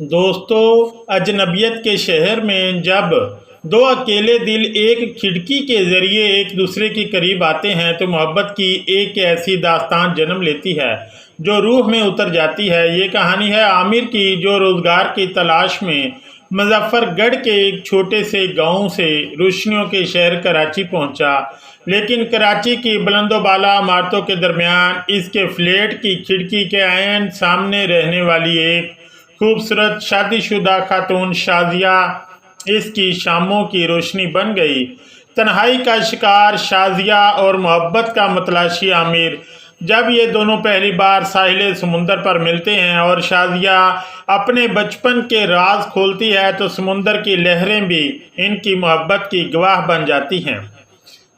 دوستو، اجنبیت کے شہر میں جب دو اکیلے دل ایک کھڑکی کے ذریعے ایک دوسرے کے قریب آتے ہیں تو محبت کی ایک ایسی داستان جنم لیتی ہے جو روح میں اتر جاتی ہے۔ یہ کہانی ہے عامر کی، جو روزگار کی تلاش میں مظفر گڑھ کے ایک چھوٹے سے گاؤں سے روشنیوں کے شہر کراچی پہنچا، لیکن کراچی کی بلند و بالا عمارتوں کے درمیان اس کے فلیٹ کی کھڑکی کے عین سامنے رہنے والی ایک خوبصورت شادی شدہ خاتون شازیہ اس کی شاموں کی روشنی بن گئی۔ تنہائی کا شکار شازیہ اور محبت کا متلاشی عامر، جب یہ دونوں پہلی بار ساحل سمندر پر ملتے ہیں اور شازیہ اپنے بچپن کے راز کھولتی ہے تو سمندر کی لہریں بھی ان کی محبت کی گواہ بن جاتی ہیں۔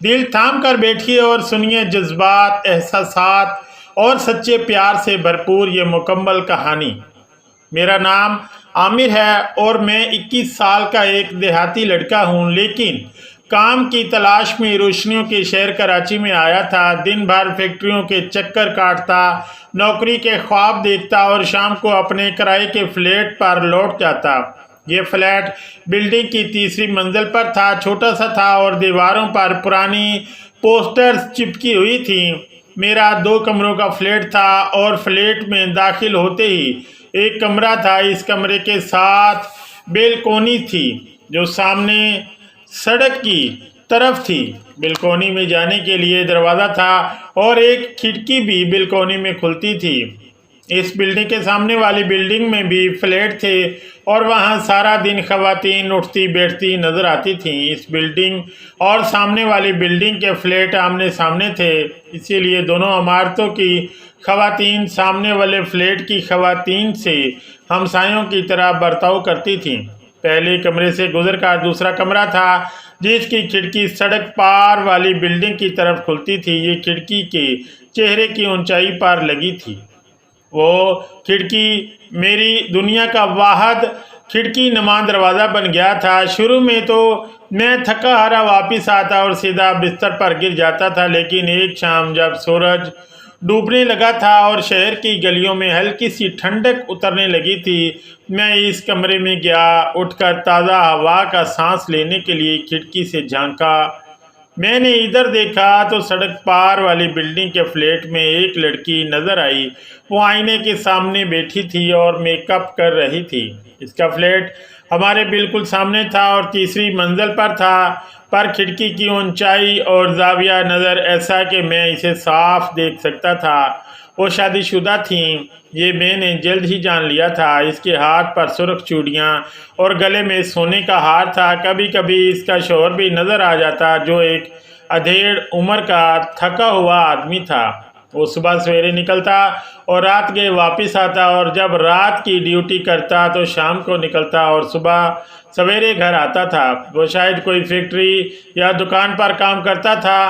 دل تھام کر بیٹھیے اور سنیے جذبات، احساسات اور سچے پیار سے بھرپور یہ مکمل کہانی۔ میرا نام عامر ہے اور میں 21 سال کا ایک دیہاتی لڑکا ہوں، لیکن کام کی تلاش میں روشنیوں کے شہر کراچی میں آیا تھا۔ دن بھر فیکٹریوں کے چکر کاٹتا، نوکری کے خواب دیکھتا اور شام کو اپنے کرائے کے فلیٹ پر لوٹ جاتا۔ یہ فلیٹ بلڈنگ کی تیسری منزل پر تھا، چھوٹا سا تھا اور دیواروں پر پرانی پوسٹرز چپکی ہوئی تھیں۔ میرا 2 کمروں کا فلیٹ تھا اور فلیٹ میں داخل ہوتے ہی ایک کمرہ تھا۔ اس کمرے کے ساتھ بیلکونی تھی جو سامنے سڑک کی طرف تھی۔ بیلکونی میں جانے کے لیے دروازہ تھا اور ایک کھڑکی بھی بیلکونی میں کھلتی تھی۔ اس بلڈنگ کے سامنے والی بلڈنگ میں بھی فلیٹ تھے اور وہاں سارا دن خواتین اٹھتی بیٹھتی نظر آتی تھیں۔ اس بلڈنگ اور سامنے والی بلڈنگ کے فلیٹ آمنے سامنے تھے، اسی لیے دونوں عمارتوں کی خواتین سامنے والے فلیٹ کی خواتین سے ہمسایوں کی طرح برتاؤ کرتی تھیں۔ پہلے کمرے سے گزر کر دوسرا کمرہ تھا جس کی کھڑکی سڑک پار والی بلڈنگ کی طرف کھلتی تھی۔ یہ کھڑکی کے چہرے کی اونچائی پر لگی تھی۔ وہ کھڑکی میری دنیا کا واحد کھڑکی نما دروازہ بن گیا تھا۔ شروع میں تو میں تھکا ہارا واپس آتا اور سیدھا بستر پر گر جاتا تھا، لیکن ایک شام جب سورج ڈوبنے لگا تھا اور شہر کی گلیوں میں ہلکی سی ٹھنڈک اترنے لگی تھی، میں اس کمرے میں گیا۔ اٹھ کر تازہ ہوا کا سانس لینے کے لیے کھڑکی سے جھانکا۔ میں نے ادھر دیکھا تو سڑک پار والی بلڈنگ کے فلیٹ میں ایک لڑکی نظر آئی۔ وہ آئینے کے سامنے بیٹھی تھی اور میک اپ کر رہی تھی۔ اس کا فلیٹ ہمارے بالکل سامنے تھا اور تیسری منزل پر تھا، پر کھڑکی کی اونچائی اور زاویہ نظر ایسا کہ میں اسے صاف دیکھ سکتا تھا۔ وہ شادی شدہ تھیں، یہ میں نے جلد ہی جان لیا تھا۔ اس کے ہاتھ پر سرخ چوڑیاں اور گلے میں سونے کا ہار تھا۔ کبھی کبھی اس کا شوہر بھی نظر آ جاتا، جو ایک ادھیڑ عمر کا تھکا ہوا آدمی تھا۔ وہ صبح سویرے نکلتا اور رات گئے واپس آتا، اور جب رات کی ڈیوٹی کرتا تو شام کو نکلتا اور صبح سویرے گھر آتا تھا۔ وہ شاید کوئی فیکٹری یا دکان پر کام کرتا تھا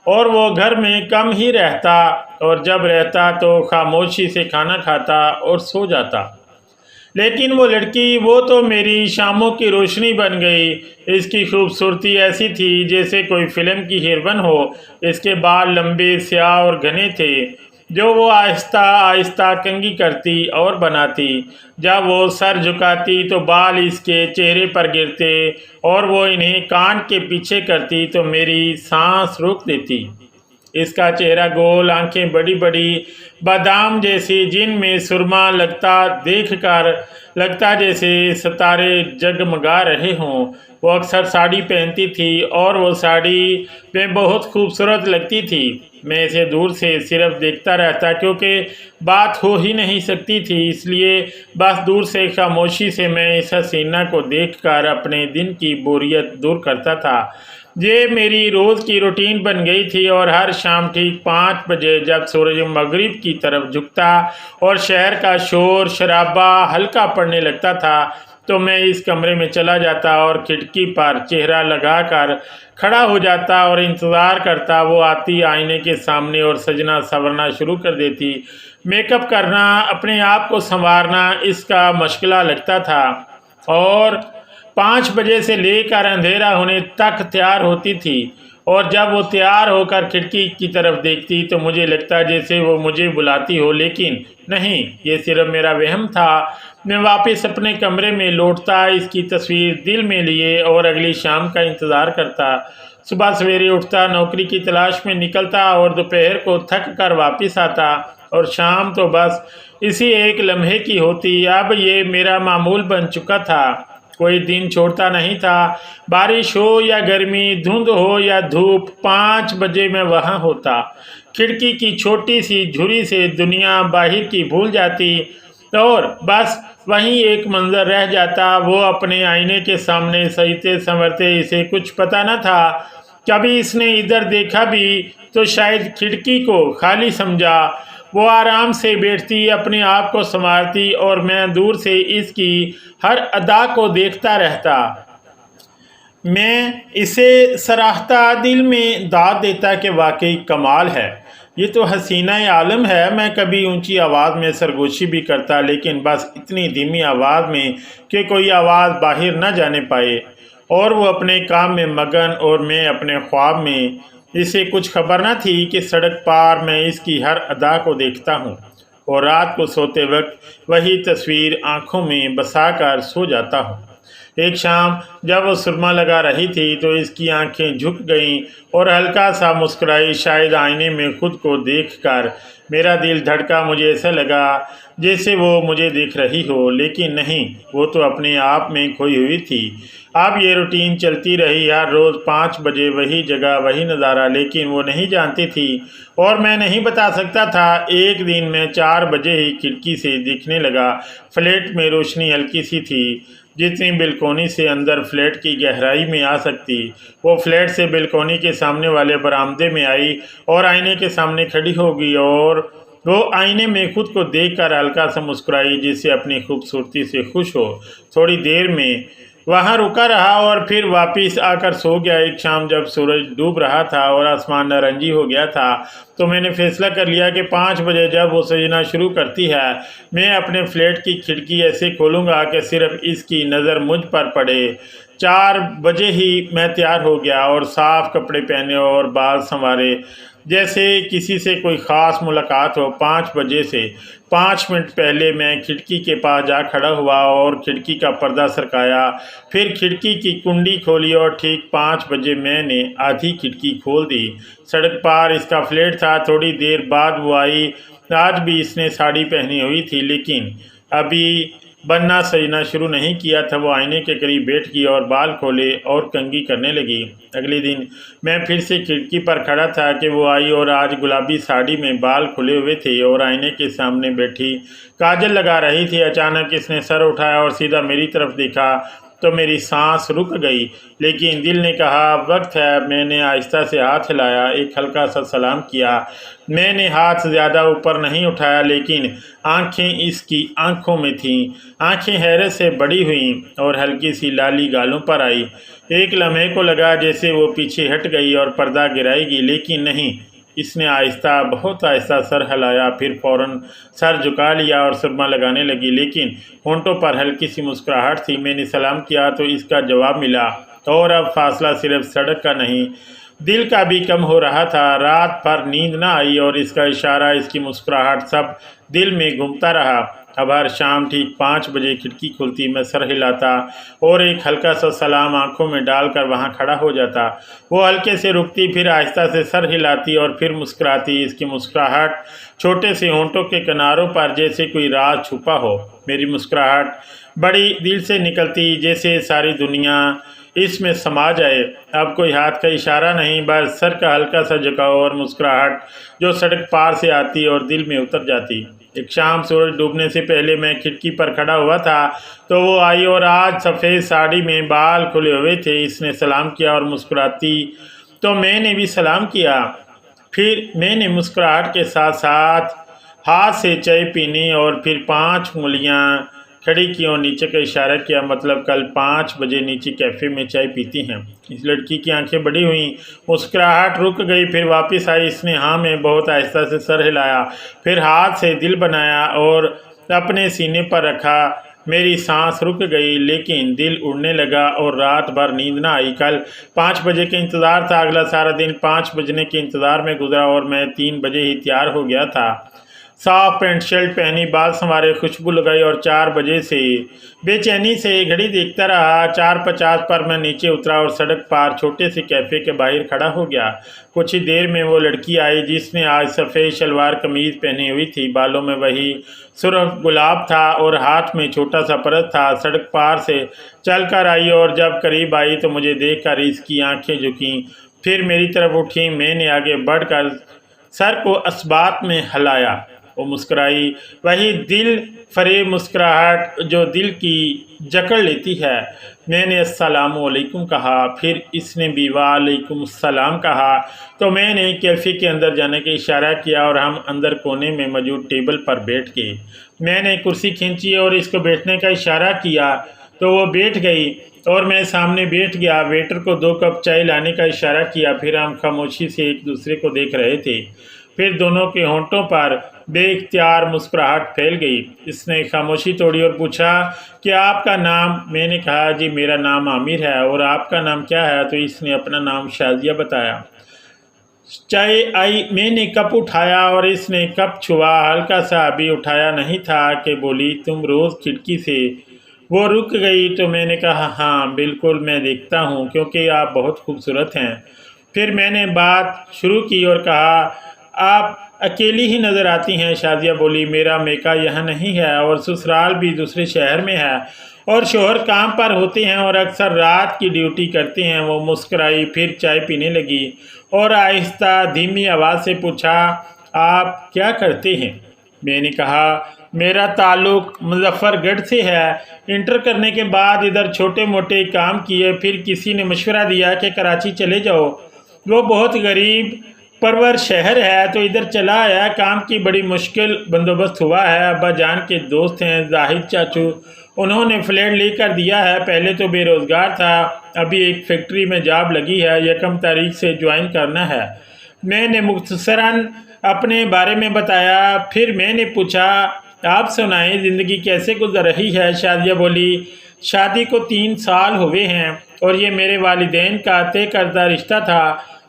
اور وہ گھر میں کم ہی رہتا، اور جب رہتا تو خاموشی سے کھانا کھاتا اور سو جاتا۔ لیکن وہ لڑکی، وہ تو میری شاموں کی روشنی بن گئی۔ اس کی خوبصورتی ایسی تھی جیسے کوئی فلم کی ہیروئن ہو۔ اس کے بال لمبے، سیاہ اور گھنے تھے، جو وہ آہستہ آہستہ کنگھی کرتی اور بناتی۔ جب وہ سر جھکاتی تو بال اس کے چہرے پر گرتے اور وہ انہیں کان کے پیچھے کرتی تو میری سانس روک دیتی۔ اس کا چہرہ گول، آنکھیں بڑی بڑی بادام جیسی جن میں سرما لگتا، دیکھ کر لگتا جیسے ستارے جگمگا رہے ہوں۔ وہ اکثر ساڑی پہنتی تھی اور وہ ساڑی میں بہت خوبصورت لگتی تھی۔ میں اسے دور سے صرف دیکھتا رہتا، کیونکہ بات ہو ہی نہیں سکتی تھی، اس لیے بس دور سے خاموشی سے میں اس حسینہ کو دیکھ کر اپنے دن کی بوریت دور کرتا تھا۔ یہ میری روز کی روٹین بن گئی تھی، اور ہر شام ٹھیک 5 بجے جب سورج مغرب کی طرف جھکتا اور شہر کا شور شرابہ ہلکا پڑنے لگتا تھا تو میں اس کمرے میں چلا جاتا اور کھڑکی پر چہرہ لگا کر کھڑا ہو جاتا اور انتظار کرتا۔ وہ آتی، آئینے کے سامنے اور سجنا سنورنا شروع کر دیتی۔ میک اپ کرنا، اپنے آپ کو سنوارنا اس کا مشغلہ لگتا تھا، اور 5 بجے سے لے کر اندھیرا ہونے تک تیار ہوتی تھی۔ اور جب وہ تیار ہو کر کھڑکی کی طرف دیکھتی تو مجھے لگتا جیسے وہ مجھے بلاتی ہو، لیکن نہیں، یہ صرف میرا وہم تھا۔ میں واپس اپنے کمرے میں لوٹتا، اس کی تصویر دل میں لیے اور اگلی شام کا انتظار کرتا۔ صبح سویرے اٹھتا، نوکری کی تلاش میں نکلتا اور دوپہر کو تھک کر واپس آتا، اور شام تو بس اسی ایک لمحے کی ہوتی۔ اب یہ میرا معمول بن چکا تھا، کوئی دن چھوڑتا نہیں تھا، بارش ہو یا گرمی، دھند ہو یا دھوپ، 5 بجے میں وہاں ہوتا۔ کھڑکی کی چھوٹی سی جھری سے دنیا باہر کی بھول جاتی اور بس وہیں ایک منظر رہ جاتا، وہ اپنے آئینے کے سامنے سجتے سنورتے۔ اسے کچھ پتہ نہ تھا، کبھی اس نے ادھر دیکھا بھی تو شاید کھڑکی کو خالی سمجھا۔ وہ آرام سے بیٹھتی، اپنے آپ کو سنوارتی، اور میں دور سے اس کی ہر ادا کو دیکھتا رہتا۔ میں اسے سراہتا، دل میں داد دیتا کہ واقعی کمال ہے، یہ تو حسینہ عالم ہے۔ میں کبھی اونچی آواز میں سرگوشی بھی کرتا، لیکن بس اتنی دھیمی آواز میں کہ کوئی آواز باہر نہ جانے پائے، اور وہ اپنے کام میں مگن اور میں اپنے خواب میں۔ اسے کچھ خبر نہ تھی کہ سڑک پار میں اس کی ہر ادا کو دیکھتا ہوں، اور رات کو سوتے وقت وہی تصویر آنکھوں میں بسا کر سو جاتا ہوں۔ ایک شام جب وہ سرما لگا رہی تھی تو اس کی آنکھیں جھک گئیں اور ہلکا سا مسکرائی، شاید آئینے میں خود کو دیکھ کر۔ میرا دل دھڑکا، مجھے ایسا لگا جیسے وہ مجھے دیکھ رہی ہو، لیکن نہیں، وہ تو اپنے آپ میں کھوئی ہوئی تھی۔ اب یہ روٹین چلتی رہی، ہر روز 5 بجے وہی جگہ وہی نظارہ، لیکن وہ نہیں جانتی تھی اور میں نہیں بتا سکتا تھا۔ ایک دن میں 4 بجے ہی کھڑکی سے دیکھنے لگا۔ فلیٹ میں روشنی ہلکی سی تھی، جتنی بالکونی سے اندر فلیٹ کی گہرائی میں آ سکتی۔ وہ فلیٹ سے بالکونی کے سامنے والے برآمدے میں آئی اور آئینے کے سامنے کھڑی ہو گئی، اور وہ آئینے میں خود کو دیکھ کر ہلکا سا مسکرائی، جسے اپنی خوبصورتی سے خوش ہو۔ تھوڑی دیر میں وہاں رکا رہا اور پھر واپس آ کر سو گیا۔ ایک شام جب سورج ڈوب رہا تھا اور آسمان نارنجی ہو گیا تھا تو میں نے فیصلہ کر لیا کہ 5 بجے جب وہ سجنا شروع کرتی ہے، میں اپنے فلیٹ کی کھڑکی ایسے کھولوں گا کہ صرف اس کی نظر مجھ پر پڑے۔ 4 بجے ہی میں تیار ہو گیا اور صاف کپڑے پہنے اور بال سنوارے، جیسے کسی سے کوئی خاص ملاقات ہو۔ 5 بجے سے 5 منٹ پہلے میں کھڑکی کے پاس جا کھڑا ہوا اور کھڑکی کا پردہ سرکایا، پھر کھڑکی کی کنڈی کھولی اور ٹھیک 5 بجے میں نے آدھی کھڑکی کھول دی۔ سڑک پار اس کا فلیٹ تھا۔ تھوڑی دیر بعد وہ آئی۔ آج بھی اس نے ساڑی پہنی ہوئی تھی، لیکن ابھی بننا سجنا شروع نہیں کیا تھا۔ وہ آئینے کے قریب بیٹھ گئی اور بال کھولے اور کنگھی کرنے لگی۔ اگلے دن میں پھر سے کھڑکی پر کھڑا تھا کہ وہ آئی، اور آج گلابی ساڑی میں بال کھلے ہوئے تھے اور آئینے کے سامنے بیٹھی کاجل لگا رہی تھی۔ اچانک اس نے سر اٹھایا اور سیدھا میری طرف دیکھا تو میری سانس رک گئی، لیکن دل نے کہا وقت ہے۔ میں نے آہستہ سے ہاتھ ہلایا، ایک ہلکا سا سلام کیا۔ میں نے ہاتھ زیادہ اوپر نہیں اٹھایا، لیکن آنکھیں اس کی آنکھوں میں تھیں۔ آنکھیں حیرت سے بڑی ہوئیں اور ہلکی سی لالی گالوں پر آئی۔ ایک لمحے کو لگا جیسے وہ پیچھے ہٹ گئی اور پردہ گرائے گی، لیکن نہیں، اس نے آہستہ، بہت آہستہ سر ہلایا، پھر فوراً سر جھکا لیا اور سرما لگانے لگی، لیکن ہونٹوں پر ہلکی سی مسکراہٹ تھی۔ میں نے سلام کیا تو اس کا جواب ملا، اور اب فاصلہ صرف سڑک کا نہیں، دل کا بھی کم ہو رہا تھا۔ رات بھر نیند نہ آئی اور اس کا اشارہ، اس کی مسکراہٹ، سب دل میں گھومتا رہا۔ اب ہر شام ٹھیک 5 بجے کھڑکی کھلتی، میں سر ہلاتا اور ایک ہلکا سا سلام آنکھوں میں ڈال کر وہاں کھڑا ہو جاتا۔ وہ ہلکے سے رکتی، پھر آہستہ سے سر ہلاتی اور پھر مسکراتی۔ اس کی مسکراہٹ چھوٹے سے ہونٹوں کے کناروں پر جیسے کوئی راز چھپا ہو۔ میری مسکراہٹ بڑی دل سے نکلتی، جیسے ساری دنیا اس میں سما جائے۔ اب کوئی ہاتھ کا اشارہ نہیں، بس سر کا ہلکا سا جھکاؤ اور مسکراہٹ جو سڑک پار سے آتی اور دل میں اتر جاتی۔ ایک شام سورج ڈوبنے سے پہلے میں کھڑکی پر کھڑا ہوا تھا تو وہ آئی، اور آج سفید ساڑی میں بال کھلے ہوئے تھے۔ اس نے سلام کیا اور مسکراتی تو میں نے بھی سلام کیا۔ پھر میں نے مسکراہٹ کے ساتھ ساتھ ہاتھ سے چائے پینی اور پھر 5 انگلیاں کھڑی کی اور نیچے کا اشارہ کیا، مطلب کل 5 بجے نیچے کیفے میں چائے پیتی ہیں۔ اس لڑکی کی آنکھیں بڑی ہوئیں، مسکراہٹ رک گئی، پھر واپس آئی۔ اس نے ہاں میں بہت آہستہ سے سر ہلایا، پھر ہاتھ سے دل بنایا اور اپنے سینے پر رکھا۔ میری سانس رک گئی لیکن دل اڑنے لگا اور رات بھر نیند نہ آئی۔ کل 5 بجے کا انتظار تھا۔ اگلا سارا دن 5 بجنے کے انتظار میں گزرا اور میں 3 بجے ہی تیار ہو گیا تھا۔ صاف پینٹ شرٹ پہنی، بال سنوارے، خوشبو لگائی اور 4 بجے سے بے چینی سے گھڑی دیکھتا رہا۔ 4:50 پر میں نیچے اترا اور سڑک پار چھوٹے سے کیفے کے باہر کھڑا ہو گیا۔ کچھ ہی دیر میں وہ لڑکی آئی جس نے آج سفید شلوار قمیض پہنی ہوئی تھی، بالوں میں وہی سرخ گلاب تھا اور ہاتھ میں چھوٹا سا پرس تھا۔ سڑک پار سے چل کر آئی اور جب قریب آئی تو مجھے دیکھ کر اس کی آنکھیں جھکیں، پھر میری طرف اٹھی۔ میں نے آگے بڑھ کر سر کو اثبات میں ہلایا۔ وہ مسکرائی، وہی دل فریب مسکراہٹ جو دل کی جکڑ لیتی ہے۔ میں نے السلام علیکم کہا، پھر اس نے بھی وعلیکم السلام کہا تو میں نے کیفے کے اندر جانے کا اشارہ کیا اور ہم اندر کونے میں موجود ٹیبل پر بیٹھ گئے۔ میں نے کرسی کھینچی اور اس کو بیٹھنے کا اشارہ کیا تو وہ بیٹھ گئی اور میں سامنے بیٹھ گیا۔ ویٹر کو 2 کپ چائے لانے کا اشارہ کیا، پھر ہم خاموشی سے ایک دوسرے کو دیکھ رہے تھے۔ پھر دونوں کے ہونٹوں پر بے اختیار مسکراہٹ پھیل گئی۔ اس نے خاموشی توڑی اور پوچھا کہ آپ کا نام؟ میں نے کہا جی میرا نام عامر ہے، اور آپ کا نام کیا ہے؟ تو اس نے اپنا نام شازیہ بتایا۔ چائے آئی، میں نے کپ اٹھایا اور اس نے کپ چھوا، ہلکا سا ابھی اٹھایا نہیں تھا کہ بولی تم روز کھڑکی سے۔ وہ رک گئی تو میں نے کہا ہاں بالکل میں دیکھتا ہوں کیونکہ آپ بہت خوبصورت ہیں۔ پھر میں نے بات شروع کی اور کہا آپ اکیلی ہی نظر آتی ہیں۔ شازیہ بولی میرا میکا یہاں نہیں ہے اور سسرال بھی دوسرے شہر میں ہے اور شوہر کام پر ہوتے ہیں اور اکثر رات کی ڈیوٹی کرتے ہیں۔ وہ مسکرائی، پھر چائے پینے لگی اور آہستہ دھیمی آواز سے پوچھا آپ کیا کرتے ہیں؟ میں نے کہا میرا تعلق مظفر گڑھ سے ہے، انٹر کرنے کے بعد ادھر چھوٹے موٹے کام کیے، پھر کسی نے مشورہ دیا کہ کراچی چلے جاؤ، وہ بہت غریب پرور شہر ہے تو ادھر چلا آیا۔ کام کی بڑی مشکل بندوبست ہوا ہے۔ ابا جان کے دوست ہیں زاہد چاچو، انہوں نے فلیٹ لے کر دیا ہے۔ پہلے تو بے روزگار تھا، ابھی ایک فیکٹری میں جاب لگی ہے، 1 تاریخ سے جوائن کرنا ہے۔ میں نے مختصراً اپنے بارے میں بتایا۔ پھر میں نے پوچھا آپ سنائیں زندگی کیسے گزر رہی ہے؟ شازیہ بولی شادی کو 3 سال ہوئے ہیں اور یہ میرے والدین کا طے کردہ رشتہ تھا۔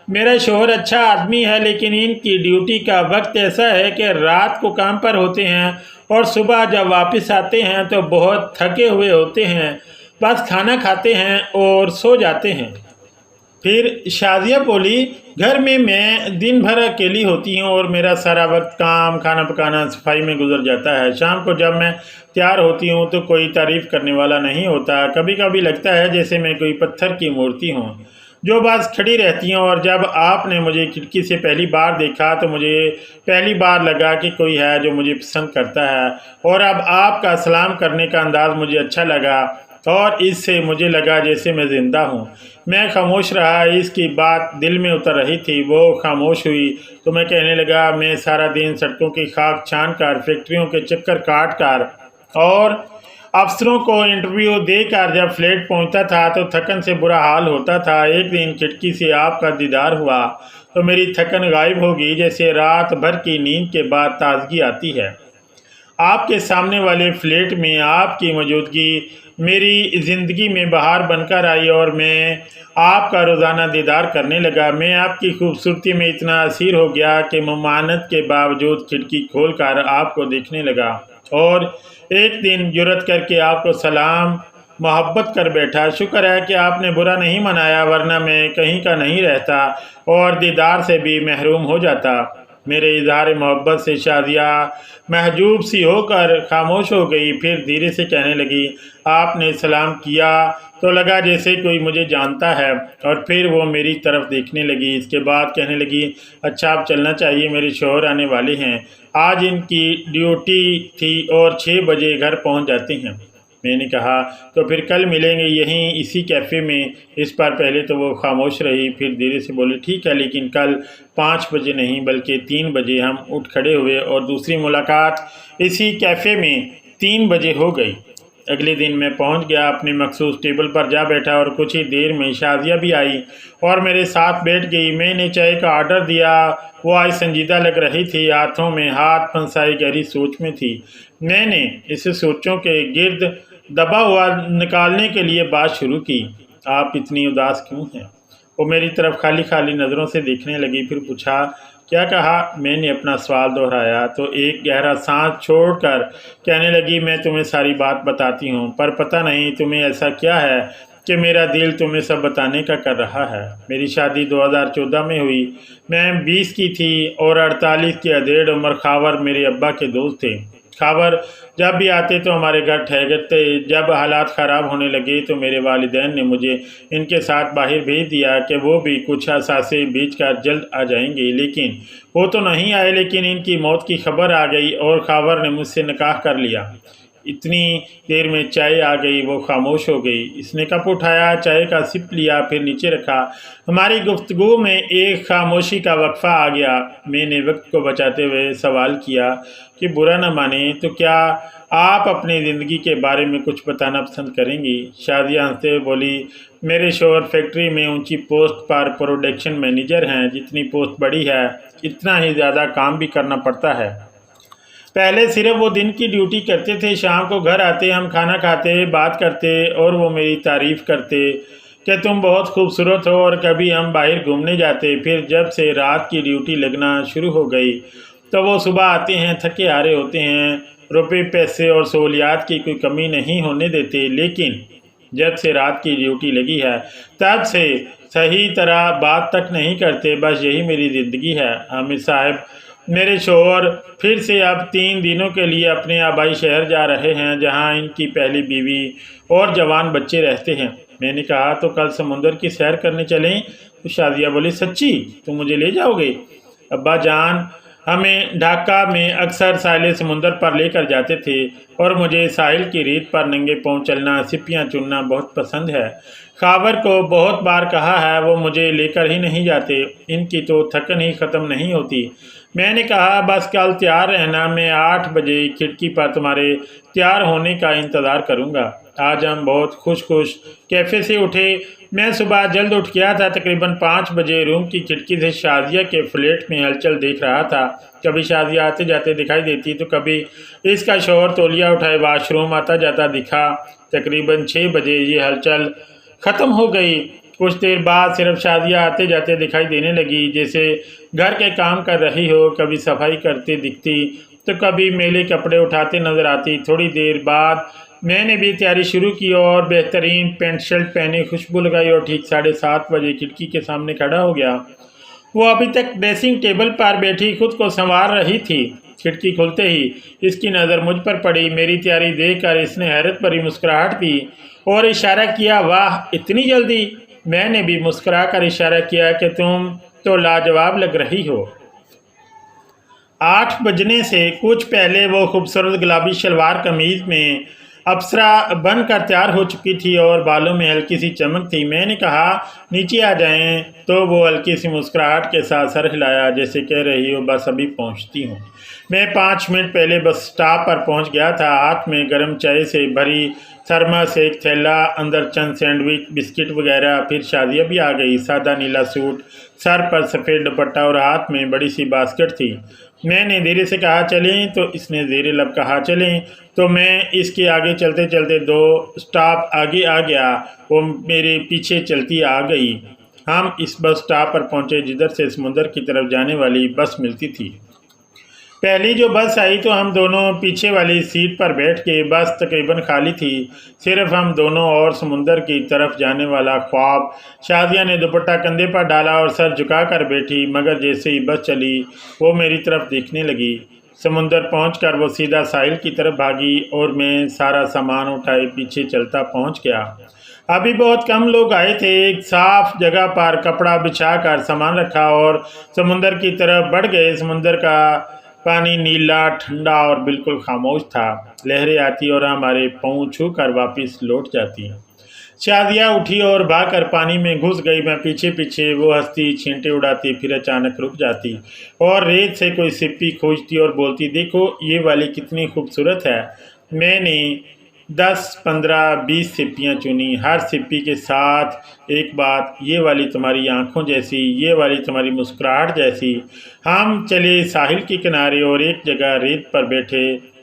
میرا شوہر اچھا آدمی ہے لیکن ان کی ڈیوٹی کا وقت ایسا ہے کہ رات کو کام پر ہوتے ہیں اور صبح جب واپس آتے ہیں تو بہت تھکے ہوئے ہوتے ہیں، بس کھانا کھاتے ہیں اور سو جاتے ہیں۔ پھر شازیہ بولی گھر میں دن بھر اکیلی ہوتی ہوں اور میرا سارا وقت کام، کھانا پکانا، صفائی میں گزر جاتا ہے۔ شام کو جب میں تیار ہوتی ہوں تو کوئی تعریف کرنے والا نہیں ہوتا، کبھی کبھی لگتا ہے جیسے میں کوئی پتھر کی مورتی ہوں جو بس کھڑی رہتی ہوں۔ اور جب آپ نے مجھے کھڑکی سے پہلی بار دیکھا تو مجھے پہلی بار لگا کہ کوئی ہے جو مجھے پسند کرتا ہے، اور اب آپ کا سلام کرنے کا انداز مجھے اچھا لگا اور اس سے مجھے لگا جیسے میں زندہ ہوں۔ میں خاموش رہا، اس کی بات دل میں اتر رہی تھی۔ وہ خاموش ہوئی تو میں کہنے لگا میں سارا دن سڑکوں کی خاک چھان کر، فیکٹریوں کے چکر کاٹ کر اور افسروں کو انٹرویو دے کر جب فلیٹ پہنچتا تھا تو تھکن سے برا حال ہوتا تھا۔ ایک دن کھڑکی سے آپ کا دیدار ہوا تو میری تھکن غائب ہو گئی، جیسے رات بھر کی نیند کے بعد تازگی آتی ہے۔ آپ کے سامنے والے فلیٹ میں آپ کی موجودگی میری زندگی میں بہار بن کر آئی اور میں آپ کا روزانہ دیدار کرنے لگا۔ میں آپ کی خوبصورتی میں اتنا اسیر ہو گیا کہ ممانعت کے باوجود کھڑکی کھول کر آپ کو دیکھنے لگا اور ایک دن جرأت کر کے آپ کو سلام محبت کر بیٹھا۔ شکر ہے کہ آپ نے برا نہیں منایا، ورنہ میں کہیں کا نہیں رہتا اور دیدار سے بھی محروم ہو جاتا۔ میرے اظہار محبت سے شازیہ محجوب سی ہو کر خاموش ہو گئی، پھر دھیرے سے کہنے لگی آپ نے سلام کیا تو لگا جیسے کوئی مجھے جانتا ہے، اور پھر وہ میری طرف دیکھنے لگی۔ اس کے بعد کہنے لگی اچھا اب چلنا چاہیے، میرے شوہر آنے والے ہیں، آج ان کی ڈیوٹی تھی اور 6 بجے گھر پہنچ جاتے ہیں۔ میں نے کہا تو پھر کل ملیں گے یہیں اسی کیفے میں۔ اس پر پہلے تو وہ خاموش رہی، پھر دھیرے سے بولی ٹھیک ہے، لیکن کل 5 بجے نہیں بلکہ 3 بجے۔ ہم اٹھ کھڑے ہوئے اور دوسری ملاقات اسی کیفے میں 3 بجے ہو گئی۔ اگلے دن میں پہنچ گیا، اپنے مخصوص ٹیبل پر جا بیٹھا اور کچھ ہی دیر میں شازیہ بھی آئی اور میرے ساتھ بیٹھ گئی۔ میں نے چائے کا آرڈر دیا۔ وہ آج سنجیدہ لگ رہی تھی، ہاتھوں میں ہاتھ پھنسائے گہری سوچ میں تھی۔ میں نے اسے سوچوں کے گرد دبا ہوا نکالنے کے لیے بات شروع کی۔ آپ اتنی اداس کیوں ہیں؟ وہ میری طرف خالی خالی نظروں سے دیکھنے لگی، پھر پوچھا، کیا کہا؟ میں نے اپنا سوال دہرایا تو ایک گہرا سانس چھوڑ کر کہنے لگی، میں تمہیں ساری بات بتاتی ہوں، پر پتہ نہیں تمہیں ایسا کیا ہے کہ میرا دل تمہیں سب بتانے کا کر رہا ہے۔ میری شادی 2014 میں ہوئی، میں 20 کی تھی اور 48 کی ادھیڑ عمر خاور میرے ابا کے دوست تھے۔ خاور جب بھی آتے تو ہمارے گھر ٹھہرتے، جب حالات خراب ہونے لگے تو میرے والدین نے مجھے ان کے ساتھ باہر بھیج دیا کہ وہ بھی کچھ اثاثے بیچ کر جلد آ جائیں گے، لیکن وہ تو نہیں آئے۔ لیکن ان کی موت کی خبر آ گئی اور خاور نے مجھ سے نکاح کر لیا۔ اتنی دیر میں چائے آ گئی، وہ خاموش ہو گئی۔ اس نے کپ اٹھایا، چائے کا سپ لیا، پھر نیچے رکھا۔ ہماری گفتگو میں ایک خاموشی کا وقفہ آ گیا۔ میں نے وقت کو بچاتے ہوئے سوال کیا کہ برا نہ مانیں تو کیا آپ اپنی زندگی کے بارے میں کچھ بتانا پسند کریں گی؟ شادیہ ہنستے ہوئے بولی، میرے شوہر فیکٹری میں اونچی پوسٹ پر پروڈکشن مینیجر ہیں۔ جتنی پوسٹ بڑی ہے اتنا ہی زیادہ کام بھی کرنا پڑتا ہے۔ پہلے صرف وہ دن کی ڈیوٹی کرتے تھے، شام کو گھر آتے، ہم کھانا کھاتے، بات کرتے اور وہ میری تعریف کرتے کہ تم بہت خوبصورت ہو، اور کبھی ہم باہر گھومنے جاتے۔ پھر جب سے رات کی ڈیوٹی لگنا شروع ہو گئی تو وہ صبح آتے ہیں، تھکے ہارے ہوتے ہیں، روپے پیسے اور سہولیات کی کوئی کمی نہیں ہونے دیتے، لیکن جب سے رات کی ڈیوٹی لگی ہے تب سے صحیح طرح بات تک نہیں کرتے۔ بس یہی میری زندگی ہے۔ حامد صاحب، میرے شوہر پھر سے اب 3 دنوں کے لیے اپنے آبائی شہر جا رہے ہیں، جہاں ان کی پہلی بیوی اور جوان بچے رہتے ہیں۔ میں نے کہا، تو کل سمندر کی سیر کرنے چلیں؟ تو شادیہ بولی، سچی تم مجھے لے جاؤ گے؟ ابا جان ہمیں ڈھاکہ میں اکثر ساحل سمندر پر لے کر جاتے تھے، اور مجھے ساحل کی ریت پر ننگے پاؤں چلنا، سپیاں چننا بہت پسند ہے۔ خاور کو بہت بار کہا ہے، وہ مجھے لے کر ہی نہیں جاتے، ان کی تو تھکن ہی ختم نہیں ہوتی۔ میں نے کہا، بس کل تیار رہنا، میں 8 بجے کھڑکی پر تمہارے تیار ہونے کا انتظار کروں گا۔ آج ہم بہت خوش کیفے سے اٹھے۔ میں صبح جلد اٹھ گیا تھا، تقریباً 5 بجے روم کی کھڑکی سے شادیہ کے فلیٹ میں ہلچل دیکھ رہا تھا۔ کبھی شادیہ آتے جاتے دکھائی دیتی تو کبھی اس کا شوہر تولیہ اٹھائے واش روم آتا جاتا دکھا۔ تقریباً 6 بجے یہ ہلچل ختم ہو گئی۔ کچھ دیر بعد صرف شادیہ آتے جاتے دکھائی دینے لگی، جیسے گھر کے کام کر رہی ہو، کبھی صفائی کرتے دکھتی تو کبھی میلے کپڑے اٹھاتے نظر آتی۔ تھوڑی دیر بعد میں نے بھی تیاری شروع کی اور بہترین پینٹ شرٹ پہنے، خوشبو لگائی اور ٹھیک 7:30 بجے کھڑکی کے سامنے کھڑا ہو گیا۔ وہ ابھی تک ڈریسنگ ٹیبل پر بیٹھی خود کو سنوار رہی تھی۔ کھڑکی کھلتے ہی اس کی نظر مجھ پر پڑی۔ میری تیاری دیکھ کر اس نے حیرت بھری مسکراہٹ دی اور اشارہ کیا، واہ اتنی جلدی؟ میں نے بھی مسکرا کر اشارہ کیا کہ تم تو لاجواب لگ رہی ہو۔ 8 بجنے سے کچھ پہلے وہ خوبصورت گلابی شلوار قمیض میں اپسرا بن کر تیار ہو چکی تھی اور بالوں میں ہلکی سی چمک تھی۔ میں نے کہا، نیچے آ جائیں، تو وہ ہلکی سی مسکراہٹ کے ساتھ سر ہلایا، جیسے کہہ رہی ہو بس ابھی پہنچتی ہوں۔ میں 5 منٹ پہلے بس سٹاپ پر پہنچ گیا تھا۔ ہاتھ میں گرم چائے سے بھری تھرمس، ایک تھیلا، اندر چند سینڈوچ، بسکٹ وغیرہ۔ پھر شادیہ بھی آ گئی، سادہ نیلا سوٹ، سر پر سفید دوپٹہ اور ہاتھ میں بڑی سی باسکٹ تھی۔ میں نے دھیرے سے کہا، چلیں؟ تو اس نے زیر لب کہا، چلیں۔ تو میں اس کے آگے چلتے چلتے 2 سٹاپ آگے آ گیا، وہ میرے پیچھے چلتی آ گئی۔ ہم اس بس سٹاپ پر پہنچے جدھر سے سمندر کی طرف جانے والی بس ملتی تھی۔ پہلی جو بس آئی تو ہم دونوں پیچھے والی سیٹ پر بیٹھ کے، بس تقریباً خالی تھی، صرف ہم دونوں اور سمندر کی طرف جانے والا خواب۔ شادیہ نے دوپٹہ کندھے پر ڈالا اور سر جھکا کر بیٹھی، مگر جیسے ہی بس چلی وہ میری طرف دیکھنے لگی۔ سمندر پہنچ کر وہ سیدھا ساحل کی طرف بھاگی اور میں سارا سامان اٹھائے پیچھے چلتا پہنچ گیا۔ ابھی بہت کم لوگ آئے تھے۔ ایک صاف جگہ پر کپڑا بچھا کر سامان رکھا اور سمندر کی طرف بڑھ گئے۔ سمندر کا پانی نیلا، ٹھنڈا اور بالکل خاموش تھا۔ لہریں آتی اور ہمارے پاؤں چھو کر واپس لوٹ جاتی۔ شادیہ اٹھی اور بھاگ کر پانی میں گھس گئی۔ میں پیچھے پیچھے، وہ ہنستی، چھینٹے اڑاتی، پھر اچانک رک جاتی اور ریت سے کوئی سپی کھوجتی اور بولتی، دیکھو یہ والی کتنی خوبصورت ہے۔ میں نے 10، 15، 20 سپیاں چنی، ہر سپی کے ساتھ ایک بات، یہ والی تمہاری آنکھوں جیسی، یہ والی تمہاری مسکراہٹ جیسی۔ ہم چلے ساحل کے کنارے اور ایک جگہ ریت پر بیٹھے